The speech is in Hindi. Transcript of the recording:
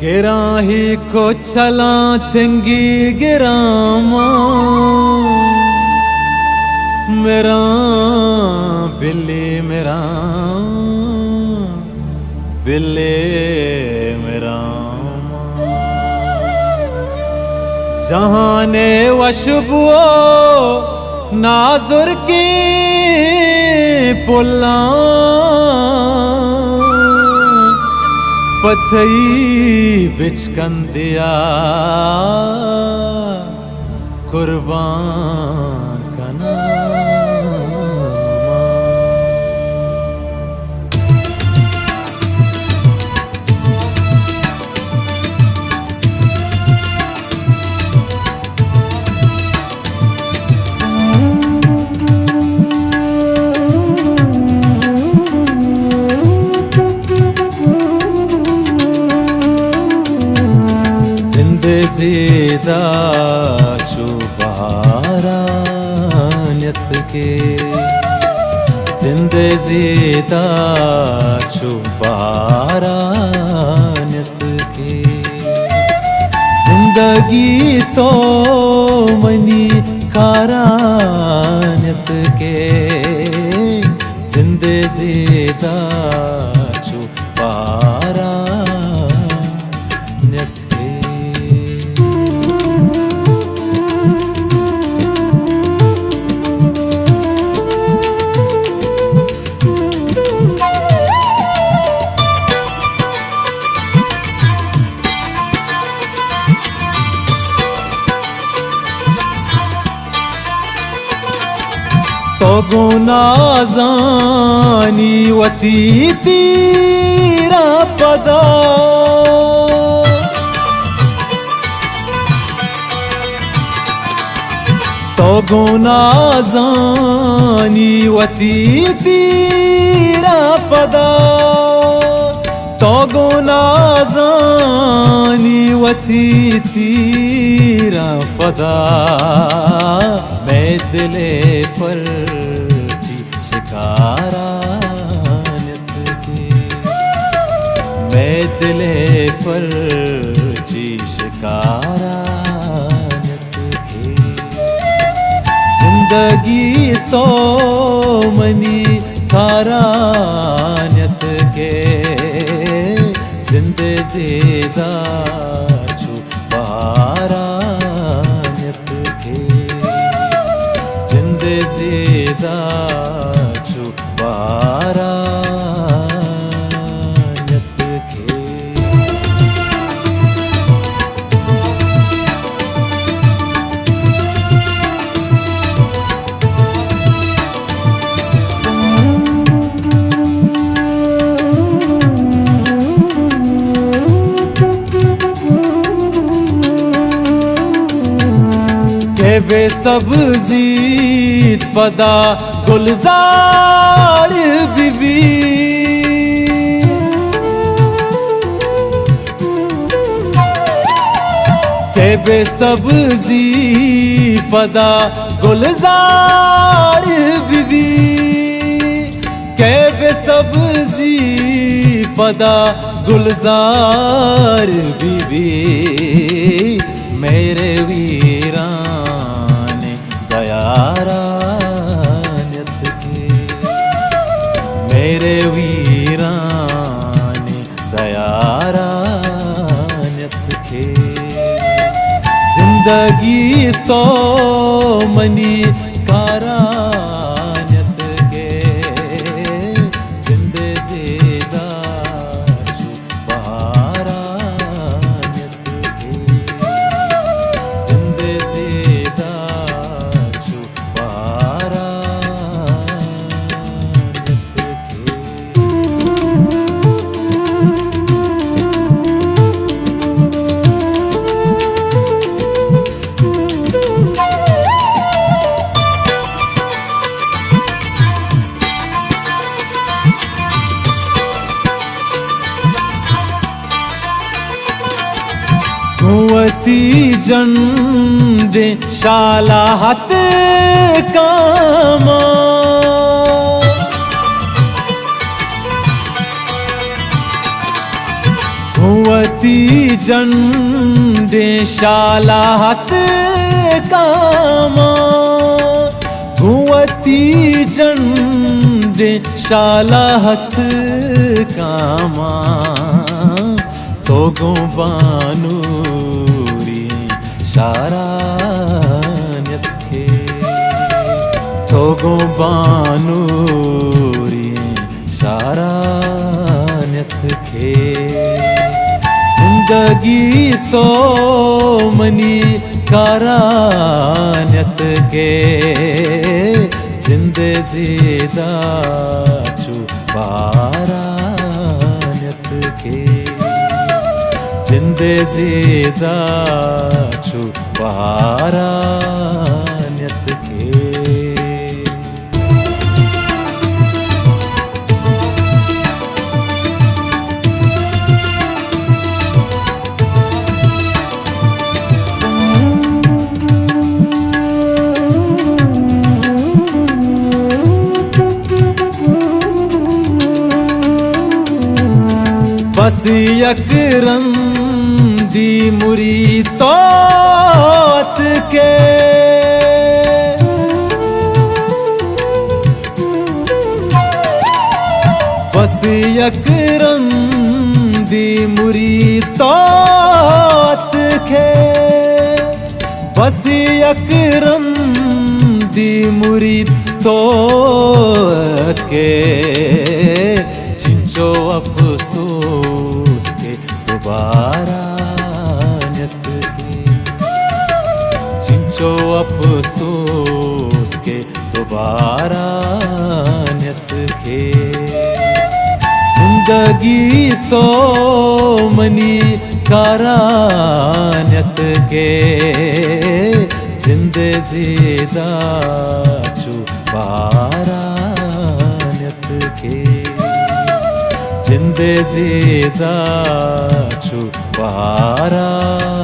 गिराही को चला थिंगी गिरामा मेरा बिल्ली मेरा बिल्ली मेरा जहाने वशबो नाजुर की पुल्ला पथई बिचकन दिया कुर्बान का नाम। ज़िंदा छुपारानियत के ज़िंदा छुपारानियत के जिंदगी तो मनी कारानियत के ज़िंदा छुपारानियत तो गुनाज़ानी वती तीरा पदा तो गुनाज़ानी वती तीरा पदा तो गुनाज़ानी वती तीरा पदा मैं दिले पर शिकारानियत के मैं दिले पर शिकारानियत के जिंदगी तो मनी कारानियत के ज़िंदा छुपारानियत के ज़िंदा छुपारानियत के। बेसब्ज़ी पदा गुलजार बीबी के बेसब्ज़ी पदा गुलजार बीबी के बेसब्ज़ी पदा गुलजार बीबी मेरे वीरा दयारानियत के मेरे वीराने दयारानियत के जिंदगी तो मनी कारानियत के ज़िंदा छुपारानियत के ज़िंदा कुंवती झंडे शाला हाथ कामा कुंवती जंडे शालाहत कामा घुवती जंडे शालाहत कामा तो गो बानूरी शारान्यत के तो गो बानूरी शारान्यत के जिंदगी तो मनी कारान्यत के जिंदे ज़िदा चुबारान्यत के जिंदे ज़िदा चुबारान्यत के बस यक रंदी मुरी तोत के बस यक रंदी मुरी तोत के बस यक रंदी मुरी तोत के जो अफसोस के दोबारान्यत के जिंचो अफसोस के दोबारान्यत के जिंदगी तो मनी कारान्यत के जिंदे ज़िदा चुबारान्यत के जिंदे ज़िदा चुबारान्यत